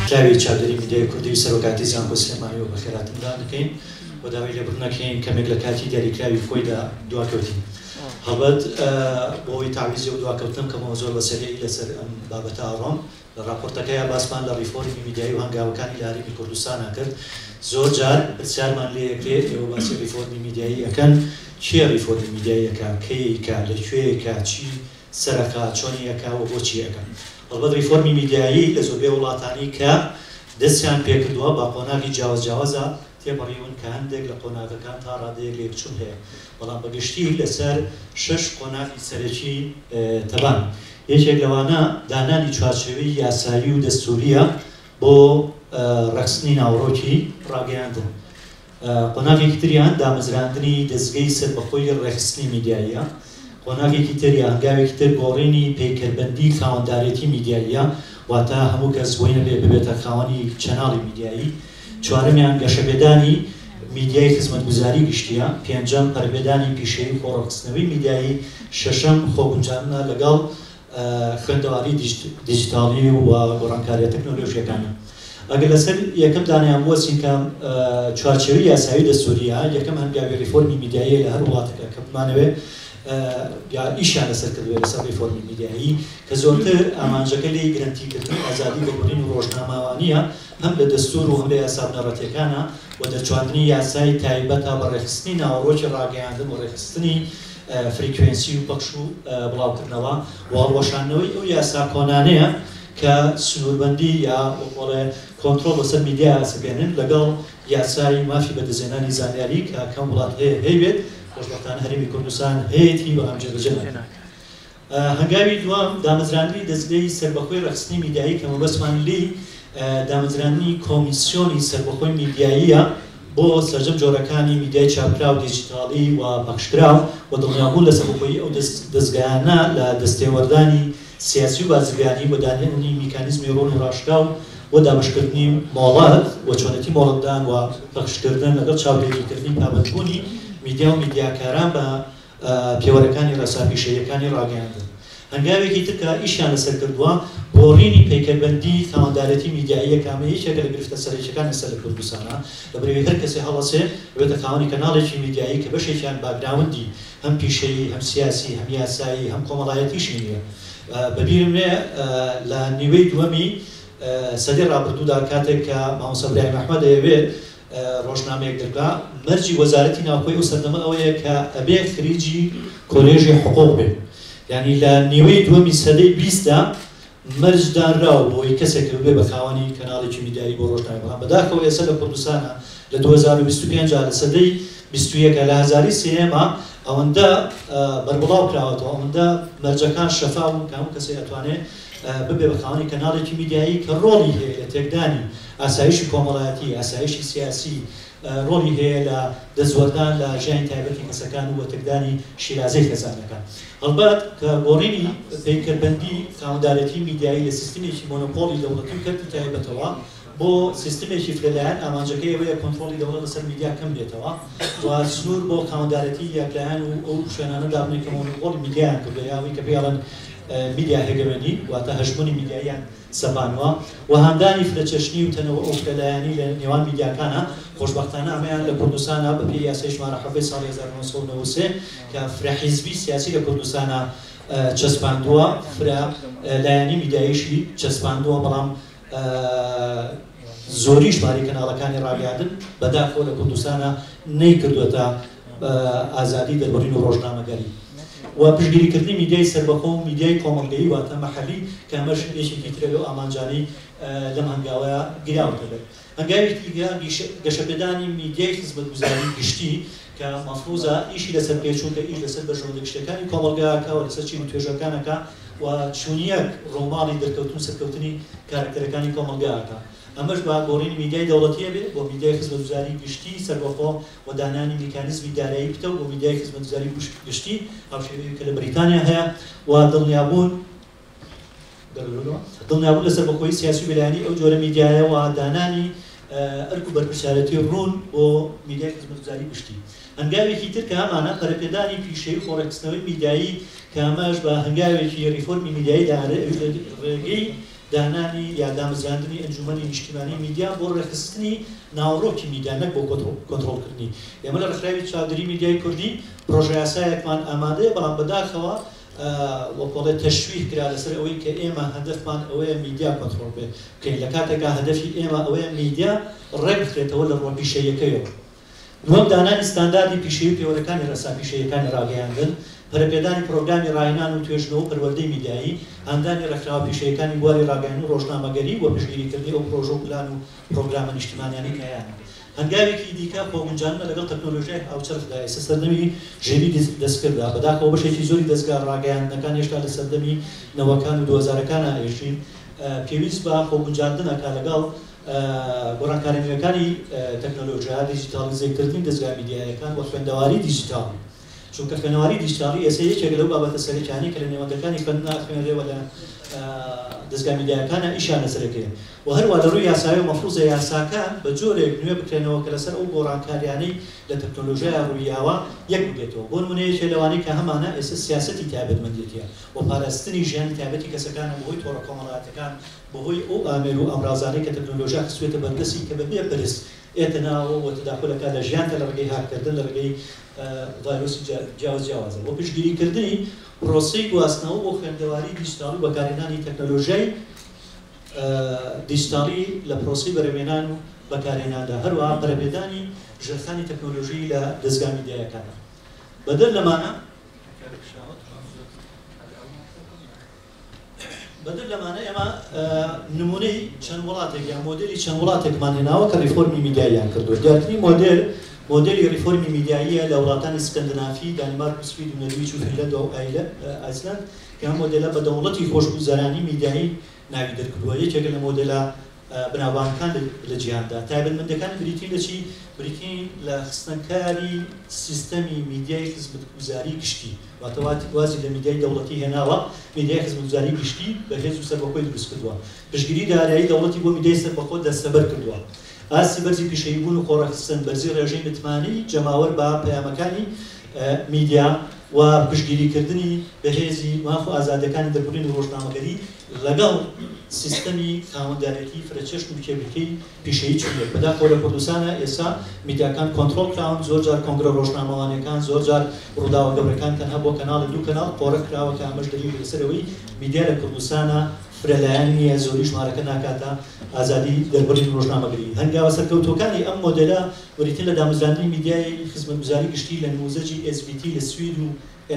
کلاوی چاودێری میدیای کوردی و سەرۆکاتی زانکۆ سلێمانی و بەخێراتمدان دەکەین بۆ داوای لێبوردنەکەین کەمێک لە کاتی دیاریکراوی خۆیدا دواکەوتین. هەڵبەت بۆی تعویزی و دواکەوتنم کەمەوە زۆر بەسەری لەسەر ئەم بابەتە ئاڕۆم لە راپۆرتەکەیە باسمان لە ڕیفۆرمی میدیایی و هەنگاوەکانی لە هەرێمی کوردستانە کرد. زۆر جار پرسیارمان لێ یەکرێت ئێوە باسی ڕیفۆرمی میدیایی ئەکەن، چییە ڕیفۆرمی میدیایی ئەکا، کەیەکە، لەکوێیەکە، چی سەرەکە، چۆنی ئەکا و بۆچی ئەکەن. هەڵبەت ڕیفۆرمی میدیایی لە زۆربەی وڵاتانی کە دەستیان پێکردووە بە قۆناغی جیاوازە تێپەڕیون کە هەندێک لە قۆناغەکان تا ڕادەیەک لێکچوون هەیە، بەڵام بەگشتی لەسەر 6 قۆناغی سەرەکی تەبان. یەکێک لەوانە دانانی چوارچێوەی یاسایی و دەستوریە بۆ ڕەخسنی ناوڕۆکی ڕاگەیاندن. قۆناغێکی تریان دامەزراندنی دەستگەی سەربەخۆی ڕێخستنی میدیاییە. قۆناغێکی تریان هەنگاوێکی تر گۆڕینی پەیکەربەندی خاوەندارێتی میدیاییە، واتە هەموو کەس بۆی نەبێ ببێتە خاوەنی چەناڵی میدیایی. چوارەمیان گەشەبێدانی میدیای خزمەتگوزاری گشتیە. پێنجەم پەربێدانی پیشەیی خۆڕەخستنەوەی میدیایی. شەشەم خۆگونجاندنە لەگەڵ خوێندەواری دیجیتاڵی و گۆڕانکاریە تەکنۆلۆژیەکانە. ئەگەر لەسەر یەکەم دانیان وەسین کە چوارچێوەی یاسایی دەستوریە یەکەم هەنگاوی ڕیفۆرمی میدیایی لە هەر وڵاتێکە کە بمانەوێت ئیشیان لەسەر کردوێت لەسەر ڕیفۆرمی میدیایی کە زۆرتر ئامانجەکە لێی گرنگتیکردن ئازادی بەگوڕین و ڕۆژنامەوانیە، هەم لە دەستور و هەم لە یاسا بنەڕەتیەکانە و دەرچواندنی یاسای تایبەتە بە ڕێخستنی ناوەڕۆکی ڕاگەیاندن و ڕێخستنی فریکوێنسی و پەخش و بڵاوکردنەوە و هەڵوەشاندنەوەی ئەو یاسا کۆنانەیە کە سنووربەندی یا کۆنترۆڵ لەسەر میدیا سەبێنن لەگەڵ یاسای مافی بەدەستهێنانی زانیاری کە کەم وڵات هەیەوێت خۆشبەختانە هەرێمی کوردستان هەیەی بەڵام جێبەجێ ناکات. هەنگاوی دوام دامەزراندنی دەستگەی سەربەخۆی ڕەخستنی میدیایی کە مەبەستمان لی دامەزراندنی کۆمیسیۆنی سەربەخۆی میدیاییە بۆ سەرجەم جۆرەکانی میدیای چاپکرا و دیجیتاڵی و پەخشکرا و دڵنیابوون لە سەربەخۆیی ئەو دەستگایانە لە دەستێوەردانی سیاسی و بازرگانی بۆ دانێنی میکانیزمی ڕۆن و ڕاشکاو بۆ دامەشکردنی مۆڵەت و چۆنەتی مۆڵەتدان و پەخشکردن لەگەڵ چاودێریکردنی پابەندبوونی میدیا و میدیاکاران بە پێوەرەکانی ڕێساپیشەیەکانی ڕاگەیاندن. هەنگاوێکی تر کە ئیشیان لەسەر کردووە گۆڕینی پەیکەربەندی خاوەندارەتی میدیاییە کامە یەکێکە لە گرفتە سەرەکیەکان لەسەر لە کوردستانە لەبەرەوەی هەر کەسێ هەڵەسێ بێتە خاوەنی کەناڵێکی میدیایی کە بەشێکیان باگراوندی هەم پیشەیی هەم سیاسی هەم یاسایی هەم کۆمەڵایەتیشی نییە. بەبیرم لێ لە نیوەی دووەمی سەدەی ڕابردوودا کاتێک کە مامۆستا برایم ئەحمەد دەیەوێت ڕۆژنامەیەک دەرکا مەرجی وەزارەتی ناوخۆی و سەردەمە ئەوەیە کە ئەبێ خریجی کۆلێژی حقوق بێت. یعنی لە نیوەی دووەمی سەدەی 20دا مەرجدانراوە بۆی کەسێک بێ بە خاوەنی کەناڵێکی میدیایی بۆ ڕۆژنامە. بەڵام بەداخەوە ئێستا لە کوردستانە لە 2025 لە سەدەی 21 لە هەزاری سێما ئەوەندە بەربڵاو کراوەتەوە، ئەوەندە مەرجەکان شەفاون کە هەموو کەسێک ئەتوانێت ببێ بە خاوەنی کەناڵێکی میدیایی کە ڕۆڵی هەیە لە تێکدانی ئاسایشی کۆمەڵایەتی، ئاسایشی سیاسی، ڕۆڵی هەیە لە دەستوەردان لە ژیانی تایبەتی کەسەکان و تێکدانی شیرازەی خێزانەکان. هەڵبەت کە گۆڕینی پەیکەربەندی خاوەندارەتی میدیایی لە سیستمێکی مۆنۆپۆلی دەوڵەتی کردی تایبەتەوە بۆ سیستمێکی فرەلایەن ئامانجەکەی ئەوەیە کۆنترۆڵی دەوڵەت لەسەر میدیا کەم بێتەوە و سنوور بۆ خاوەندارەتی یەکلایەن و ئەو شوێنانە دابنێت کە مۆنۆپۆلی میدیایان کردووە یاوەی کە پێڵەن میدیا هێگەمەنی واتە هەژمونی میدیاییان سەپانوە و هەندانی فرەچەشنی و تەنەوە ئەو فرەلایەنی لە نێوان میدیاکانە خۆشبەختانە ئەمەیان لە کوردستانە بەپێی یاسای شمارە 7 ساڵی 1993 کە فرەحیزبی سیاسی لە کوردستانە چەسپاندووە، فرەلایەنی میدیاییشی چەسپاندووە، بەڵام زۆری ژماری کەناڵەکانی ڕاگەیاندن بەداخەوە لە کوردستانە نەیکردووەتە ئازادی دەربڕین و ڕۆژنامەگەری و پشتگیریکردنی میدیای سەربەخۆ و میدیای کۆمەڵگەیی واتە مەحەلی کە ئەمەش یەکێکی ترە لەو ئامانجانەی لەم هەنگاوەیە گراوتە بێت. هەنگاوێکی دیکە گەشەپێدانی میدیای خزمەتگوزاری گشتی کە مەفروزە ئیشی لەسەر پێچوو کە ئیش لەسەر بەژەوەندە گشتەکانی کۆمەڵگەکە و لەسەر چین و توێژەکانەکە و چوونیەک ڕۆماڵی دەرکەوتن سەرکەوتنی کارکتەرەکانی کۆمەڵگەکە. ئەمەش بە گۆڕینی میدیای دەوڵەتیە بێت بۆ میدیای خزمەتگوزاری گشتی سەربەخۆ و دانانی میکانیزمی دارایی بتە و بۆ میدیای خزمەتگوزاری گشتی هاوشێوەیەک کە لە بریتانیا هەیە و دڵنیابوون لە سەربەخۆیی سیاسی و بەلایەنی ئەو جۆرە میدیایە و دانانی ئەرک و بەرپرسیارەتی ڕوون بۆ میدیای خزمەتگوزاری گشتی. هەنگاوێکی تر کە ئەمانە پەرەپێدانی پیشەی خۆڕێکخستنەوەی میدیایی کە ئەمەش بە هەنگاوێکی ریفۆرمی میدیایی ڕێگەی دانانی یا دامەزراندنی ئەنجومەنی نیشتیمانی میدیا بۆ ڕێکخستنی ناوڕۆکی میدیا نەک بۆ کۆنتڕۆڵکردنی. ئێمە لە ڕێکخراوی چاودێری میدیای کوردی پرۆژە یاسایەکمان ئامادەیە، بەڵام بەداخەوە وەکڵێ تەشویق کرا لەسەر ئەوەی کە ئێمە هەدەفمان ئەوەیە میدیا کۆنتڕۆڵ بکەین، لە کاتێکا هەدەفی ئێمە ئەوەیە میدیا ڕێک بخرێتەوە لە ڕۆ پیشەیەکەیەوە. دووەم دانانی ستانداردی پیشەیی و پێوەرەکانی ڕێسا پیشەیەکانی ڕاگەیاندن، پەرەپێدانی پرۆگرامی ڕاهێنان و توێژنەوە و پەروەردەی میدیایی، هەندانی ڕێکخراوە پیشەیەکانی بواری ڕاگەیاندن و ڕۆژنامەگەری و پشتگیریکردنی ئەو پرۆژە و پلان و پرۆگرامە نیشتیمانیانی کەیانە. هەنگاوێکی دیکە خۆگونجاندنە لەگەڵ تەکنۆلۆژیای هاوچەرخدا ئێستا سەردەمی ژێوی دەستکردا، بەداخەوە بەشێکی زۆری دەستگا ڕاگەیاندنەکان هێشتا لە سەردەمی نەوەکان و 2000ەکان ئاژین. پێویست بە خۆگونجاندنەکە لەگەڵ گۆڕانکاریەکانی تەکنۆلۆژیا دیجیتالیزەکردنی دەستگا میدیایەکان و خوێندەواری دیجیتال، چونکە خوێنەواری دیجیتالی ئێستا یەکێک لەو بابەتە سەرەکیانەی کە لە نێوەندەکانی خوێندنا خوێنرێەوە لە دەستگا میدیایەکانە ئیشان لەسەرەکەیە و هەروە لە ڕووی یاسایی و مەفروضە یاساکان بە جۆرێک نوێ بکرێنەوە کە لەسەر ئەو گۆڕانکاریانەی لە تەکنۆلۆژیای ڕوویاوە یەک بگێتەوە. بۆ نمونەیەکێ لەوانەی کە هەمانە ئێستا سیاسەتی تایبەتمەندێتیە و پاراستنی ژیانی تایبەتی کەسەکانە بەهۆی تۆڕە کۆمەڵایەتەکان، بەهۆی ئەو ئامێر و ئەمڕازانەی کە تەکنۆلۆژیا خستوێتە بەردەستی کە بەبێ پرس ئێتە ناوە و تەداخلەکە لە ژیانکە لە ڕێگەی هاکردن لە ڕێگەی ڤایرۆسی جیاوازە و پشتگیریکردنی پرۆسەی گواستنەوە بۆ خوێندەواری دیجیتاڵی و بەکارهێنانی تەکنۆلۆژیای دیجیتاڵی لە پرۆسەی بەرهەمهێنان و بەکارهێناندا، هەروەها بەرهەمهێنانی ژێرخانی تەکنۆلۆژی لە دەستگا میدیایەکانە. بەدەر لەمانە ئێمە نمونەی چەند وڵاتێک یان مۆدێلی چەند وڵاتێکمان هێناوە کە ریفۆرمی میدیاییان کردووە. دیارترین مۆدێلی ریفۆرمی میدیاییە لە وڵاتانی سکەندنافی، دانمارک و سوید و نەرویج و فینلەند و ئایسلەند کە ئەم مۆدێلە بە دەوڵەتی خۆشگوزەرانی میدیایی ناوی دەرکردووە. یەکێک لە مۆدێلە بناوبانگەکان لە جیهاندا. تایبەتمەندەکانی بریتین لە چی؟ بریتین لە خستنکاری سیستەمی میدیای خزمەتگوزاری گشتی، واتەوازی لە میدیای دەوڵەتی هێناوە، میدیای خزمەتگوزاری گشتی بەهێز و سەربەخۆی دروست کردووە. پشتگیری دارایی دەوڵەتی بۆ میدیای سەربەخۆ دەستەبەر کردووە. ئاسی بەرزی پیشەییبوون و خۆڕەخستن، بەرزی ڕێژەی متمانی جەماوەر بە پەیامەکانی میدیا و پشتگیریکردنی بەهێزی ماف و ئازادەکانی دەربڕین و ڕۆژنامەگەری لەگەڵ سیستەمی خاوەندارێتی فرەچەشت و کێبلەکەی پیشەیی چوونێت. بەداخەوە لە کوردستانە ئێستا میدیاکان کۆنتڕۆڵ کراون، زۆر جار کۆنگرە ڕۆژنامەوانیەکان، زۆر جار ڕووداوە گەورەکان تەنها بۆ کەناڵە دوو کەناڵ قۆڕە کراوە کە ئەمەش دەلیل لەسەرەوەی میدیا لە کوردستانە فرەلایەن نییە، زۆری ژمارەکە ناکاتە ئازادی دەربڕین ڕۆژنامەگەری. هەنگاوە سەرکەوتوەکانی ئەم مۆدێلە بریتین لە دامەزراندنی میدیای خزمەتگوزاری گشتی لە نموزەجی SVT لە سوید و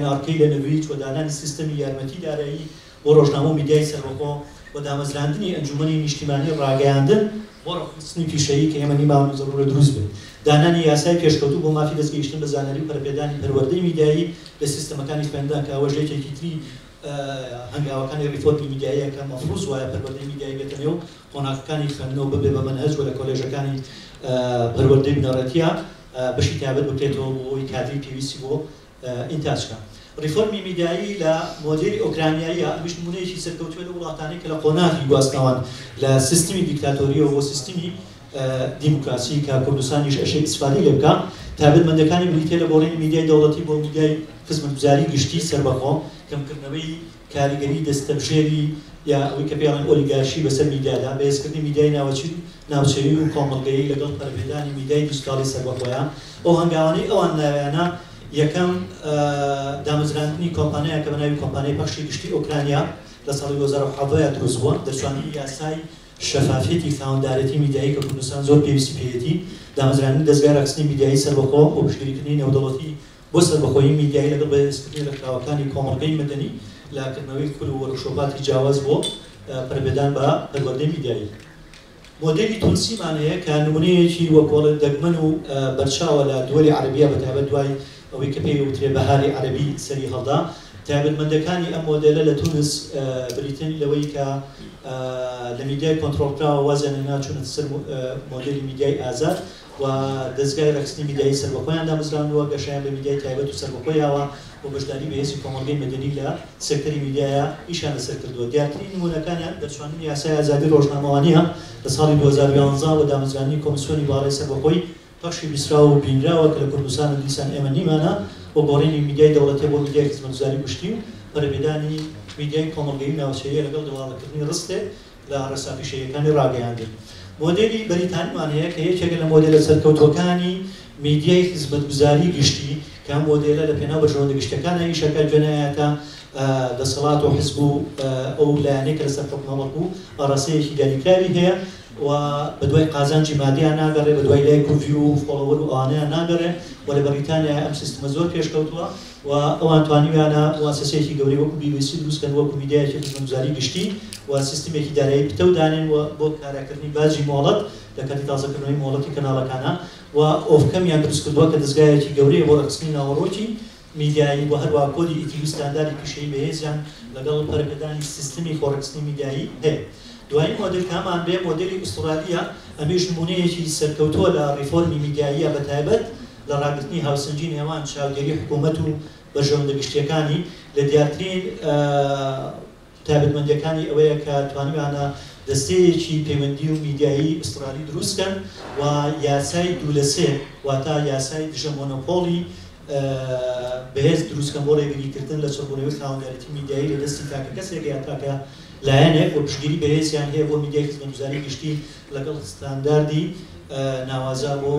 NRK لە نەرویج و دانانی سیستەمی یارمەتی دارایی بۆ ڕۆژنامە و میدیای سەربەخۆ و دامەزراندنی ئەنجومەنی نیشتیمانی ڕاگەیاندن بۆ ڕەخستنی پیشەیی کە ئێمە نیماون زەڕورە دروست بێت. دانانی یاسای پێشکەوتوو بۆ مافی دەستگەیشتن بە زانەری و پەرەپێدانی پەروەردەی میدیایی لە سیستەمەکانی خوێندان کە ئەوە ژێرێکی تری هەنگاوەکانی ریفۆرمی میدیاییە کە مەفروض وایە پەروەردەی میدیایی بێتە نێو قۆناغەکانی خوێندنەوە ببێ بە مەنهەج و لە کۆلێژەکانی پەروەردەی بنەڕەتیە بەشی تایبەت بکرێتەوە بۆی کادری پێویستی بۆ ئینتاجکە. ریفۆرمی میدیایی لە مۆدێلی ئۆکرانیاییە، ئەمیش نمونەیەکی سەرکەوتووە لە وڵاتانەی کە لە قۆناغی گواستنەوەن لە سیستمی دیکتاتۆریەوە بۆ سیستمی دیموکراسی کە کوردستانیش ئەشێ ئیسفادەی لێ بکە. تایبەتمەندەکانی بریتێ لە بۆڕینی میدیای دەوڵەتی بۆ میدیای خزمەتگوزاری گشتی سەربەخۆ، کەمکردنەوەی کاریگەری دەستەبژێری یا ئەوەی کە پێڵێن ئۆلیگارشی بەسەر میدیادا، بەهێزکردنی میدیای ناوچەوی و کۆمەڵگەیی لەگەڵ پەرەپێدانی میدیای دیجیتاڵی سەربەخۆیە. ئەو هەنگاوانەی ئەوان ناویانە یەکەم دامەزراندنی کۆمپانیایە کە بە ناوی کۆمپانیای پەخشی گشتی ئۆکرانیا لە ساڵی 2017 دروست بووە، دەرچوانی یاسای شەفافیەتی خاوەندارەتی میدیایی کە کوردستان زۆر پێویستی پێیەتی، دامەزراندنی دەستگای ڕەخستنی میدیایی سەربەخۆ و پشتگیریکردنی نێودەوڵەتی بۆ سەربەخۆیی میدیایی لەگەڵ بەهێزکردنی ڕێکخراوەکانی کۆمەڵگەی مەدەنی لاکردنەوەی کول و وەرکشۆپاتی جیاواز بۆ پەرەپێدان بە پەروەردەی میدیایی. مۆدێلی تونسیمان هەیە کە نمونەیەکی وەکۆڵە دەگمەن و بەرچاوە لە دووەری عەرەبیە بەتایبەت دوای ئەوەی کە پێی وترێ بەهاری عەرەبی سەری هەڵدا. تایبەتمەندەکانی ئەم مۆدێلە لە تونس بریتین لەوەی کە لە میدیای کۆنتڕۆڵکراوە وازیانە ناچوونە سەر مۆدێلی میدیای ئازاد و دەستگای ڕەخستنی میدیایی سەربەخۆیان دامەزراندووە، گەشایان بە میدیای تایبەت و سەربەخۆیەوە بۆ بەشداری بەهێزی کۆمەڵگەی مەدەنی لە سێکتەری میدیایە ئیشان لەسەر کردووە. دیارترین نمونەکانیان دەرچوانی یاسای ئازادی ڕۆژنامەوانیە لە ساڵی 2011 و دامەزراندنی کۆمسیۆنی باڵای سەربەخۆی بەخشی بیسراوە و بینراوە کە لە کوردستان دیسان ئێمە نیمانە بۆ گۆڕینی میدیای دەوڵەتی بۆ میدیای خزمەتگوزاری گشتی و پەرەپێدانی میدیای کۆمەڵگەیی ناوچەیە لەگەڵ دەواڵەکردنی ڕستێ لە ڕێساپیشەیەەکانی ڕاگەیاندن. مۆدێلی بەریتانیمان هەیە کە یەکێکە لە مۆدێلە سەرکەوتوەکانی میدیای خزمەتگوزاری گشتی کە ئەم مۆدێلە لە پێناو بەژەوەندە گشتەکانە ئیشەکە جوێنایەتە دەسەڵات و حزب و ئەو لایەنێک کە لەسەر حکومەت و ئاڕاستەیەکی دیاریکراوی هەیە و بەدوای قازانجی مادیان ناگەڕێ بەدوای لایک و ڤیو و فۆڵۆوەر و ئەوانەیان ناگەڕێ و لە بەریتانیا ئەم سیستەمە زۆر پێشکەوتووە و ئەوان توانیویانە مؤسسەیەکی گەورەی وەکو BBC دروستکەن وەکو میدیایەکی خزمەتگوزاری گشتی و سیستەمێکی دارایی پتە و دانێن بۆ کاراکردنی باجی مۆڵەت لە کاتی تازەکردنەوەی مۆڵەتی کەناڵەکانە و ئۆفکەمیان دروست کردووە کە دەستگایەکی گەورەی بۆ ڕەخستنی ناوەڕۆکی میدیایی و هەروە کۆدی ئیتیو ستانداری پیشەیی بەهێزیان لەگەڵ پەرەکەدانی سیستەمی خۆڕەخستنی میدیایی هەیە. دوایین مۆدل کامان بێ مۆدلی ئوسترالیا ئەمەش نمونەیەکی سەرکەوتووە لە ڕیفۆرمی میدیاییە بەتایبەت لە ڕاگررتنی هاوسەنگی نێوان چاودێری حکوومەت و بەژەوەندە گشتیەکانی لە دیارترین تایبەتمەندیەکانی ئەوەیە کە توانیویانە دەستەیەکی پەیوەندی و میدیایی ئوسترالی دروستکەن و یاسای 2/3 واتە یاسای دژە مۆنۆپۆلی بەهێز دروستکەن بۆ ڕێگریکردن لە چڕبوونەوەی خاوەنداریەتی میدیایی لە دەستی تاکە کەسێک یان تاکە لایەنێک بۆ پشتگیری بەهێزیان هەیە بۆ میدیای خزمەتگوزاری گشتی لەگەڵ ستانداردی ناوازە بۆ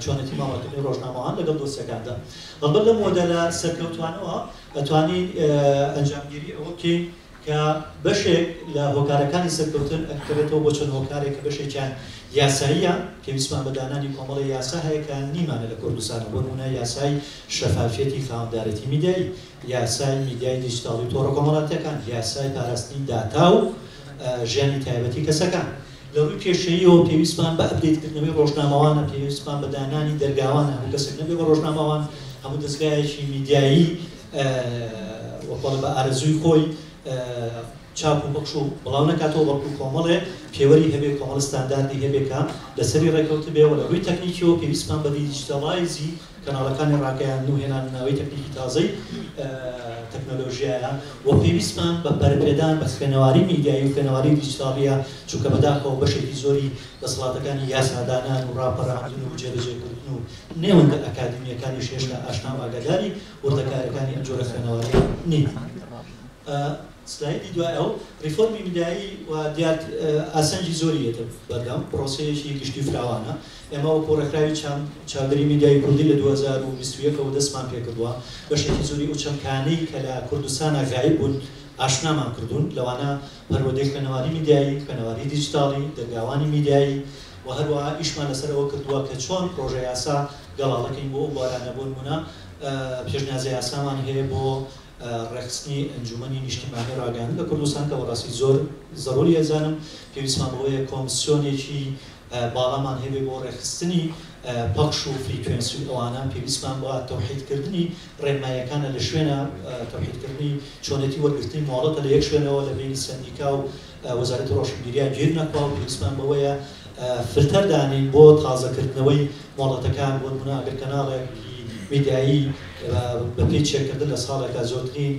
چۆنەتی ماوەکردنی ڕۆژنامەوان لەگەڵ دۆستیەکاندا. بەڵبەت لە مۆدەلە سەرکەوتوانەوە ئەتوانین ئەنجامگیری ئەوە بکەین کە بەشێک لە هۆکارەکانی سەرکەوتن ئەکرێتەوە بۆ چەند هۆکارێک کە بەشێکیان یاساییە پێویستمان بە دانانی کۆمەڵی یاسا هەیە کە نیمانە لە کوردستان بۆ نمونە یاسای شەفافیەتی خاوەندارەتی میدیایی، یاسای میدیای دیجیتاڵی تۆڕە کۆمەڵاتیەکان، یاسای پاراستنی داتا و ژیانی تایبەتی کەسەکان. لە ڕووی کێشەیەوە پێویستمان بە ئەپدێتکردنەوەی ڕۆژنامەوانە، پێویستمان بە دانانی دەرگاوانە، هەموو کەسێک نەبێ بە ڕۆژنامەوان هەموو دەستگایەکی میدیایی وەکوڵ بە ئارەزووی خۆی چاپ و بەخش و بڵاو نەکاتەوە بەڵکو کۆمەڵێ پێوەری هەبێ کۆمەڵ ستانداردی هەبێکە لەسەری ڕێکەوت بێ و لە ڕووی تەکنیکیەوە پێویستمان بە دیجیتاڵایزی کەناڵەکانی ڕاگەیاندن و هێنانەوەی تەکنیکی تازەی تەکنۆلۆژیایە و پێویستمان بە پەرپێدان بە خوێنەواری میدیایی و خوێنەواری دیجیتاڵیە چونکە بەداخەوە بەشێکی زۆری دەسەڵاتەکانی یاسادانان و ڕاپەڕاندن و جێبەجێکردن و نێوەندە ئەکادمیەکانی شێشە ئاشنا و ئاگاداری وردەکارەکانی ئەم جۆرە خوێنەواری نین. سلایدی دوای ئەو ریفۆرمی میدیایی و دیار ئاسەنجی زۆریەتە بەردەم پرۆسەیەکی گشتی فراوانە. ئێمە وەکو ڕێکخراوی چاودێری میدیایی کوردی لە 2021ەوە دەستمان پێ کردووە بەشێکی زۆری ئەو چەمکانەی کە لە کوردستانە غایب بوون ئاشنامان کردوون لەوانە پەروەردەی خوێنەواری میدیایی، خوێنەواری دیجیتاڵی، دەرگاوانی میدیایی و هەروەها ئیشمان لەسەرەوە کردووە کە چۆن پرۆژە یاسا گەڵاڵەکەین بۆ بوارانە بۆ نمونە پێشنیازە یاسامان هەیە بۆ ڕێخستنی ئەنجومەنی نیشتیمانی ڕاگەیاندن لە کوردستان کە بەڕاستی زۆر زەڕوری ئەزانم پێویستمان بۆیە کۆمسیۆنێکی باڵامان هەبێ بۆ ڕێخستنی پەخش و فریکوێنسی ئەوانە پێویستمان بۆ تەوحیدکردنی ڕێنماییەکانە لە شوێنە تەوحیدکردنی چۆنێتی وەرگرتنی مۆڵەتە لە یەک شوێنەوە لە بینی سەندیکا و وەزارەتی ڕۆشنبیریان گیر نەکوا و پێویستمان بەوەیە فلتەر دانین بۆ تازەکردنەوەی مۆڵەتەکان بۆ نمونە ئەگەر کەناڵێکی میدیایی بە پێی چێکردن لە ساڵێکە زۆرترین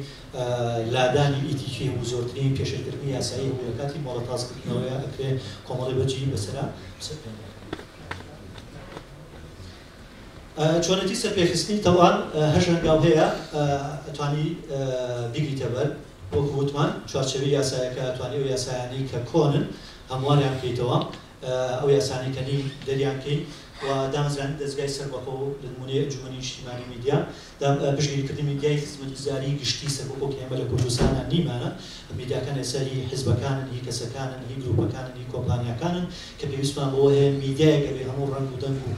لادانی ئیتیکی و زۆرترین پێشکردنی یاسایی و لە کاتی مۆڵەت تازکردنەوەیە ئەکرێ کۆمەڵی بەجی بەسەرا چۆنەتی سەرپێخستنی تەوان هەژەنگاو هەیە ئەتوانی بیگریتە بەر وەکو وتمان چوارچێوەی یاسایەکە ئەتوانی ئەو یاسایانی کە کۆنن هەمووانیان بکەیتەوە ئەو یاسانی کەنی دەریان بکەین و دامەزرانی دەستگای سەربەخۆ لە نمونەی ئەنجومەنی نیشتیمانی میدیا پشتگیریکردنی میدیای خزمەتگوزاری گشتی سەربەخۆ ئێمە لە کوردستانە نیمانە میدیاکان ێستا هی حیزبەکانن، هی کەسەکانن، هی گروپەکانن، هی کۆمپانیاکانن کە پێویستمان بۆ هەیە میدیایەکە بێ هەموو ڕەنگ و دەنگ و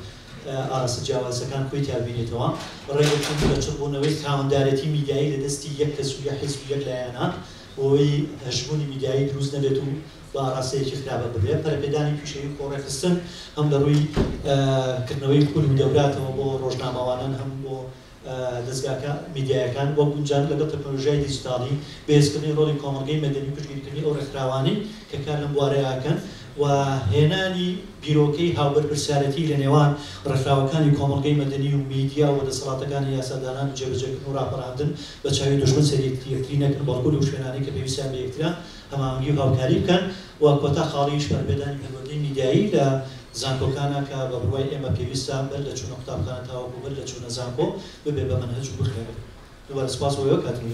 ئاراستە جیاوازەکان خۆی تیابینێتەوە ڕێگەچوون لە چڕبوونەوەی خاوەندارەتی میدیایی لە دەستی یەک کەس و یەک حیزب و یەک لایەنە بۆی هەژبوونی میدیایی دروست نەبێت و بە ئاراستەیەکی خراپە ببێت. پەرەپێدانی پیشەیی خۆڕێخستن هەم لە ڕووی کردنەوەی کول و دەوراتەوە بۆ ڕۆژنامەوانان هەم بۆ دەستگاکە میدیایەکان بۆ گونجان لەگەڵ تەکنۆلۆژیای دیجیتاڵی بەهێزکردنی ڕۆڵی کۆمەڵگەی مەدەنی پشتگیریکردنی ئەو ڕێکخراوانەی کە کار لەم بوارەیەکەن و هێنانی بیرۆکەی هاوبەرپرسیارەتی لە نێوان ڕێکخراوەکانی کۆمەڵگەی مەدەنی و میدیا و دەسەڵاتەکانی یاسادانان و جێبەجێکردن و ڕاپەڕاندن بە چاوی دوژمن سەرەکیەکتری نەکردن بەڵکو لەو شوێنانەی کە پێویستیان بە یەکترا هەماهەنگی و هاوکاری بکەن و کۆتا خاڵیش پەرپێدانی پەروەردەی میدیایی لە زانکۆکانە کە بە بڕوای ئێمە پێویستە بەر لە چوونە قوتابخانە تاوەکو بەر لە چوونە زانکۆ ببێ بە مەنهەج و بخێنێت. دووبارە سپاس بۆ ئێوە کاتتون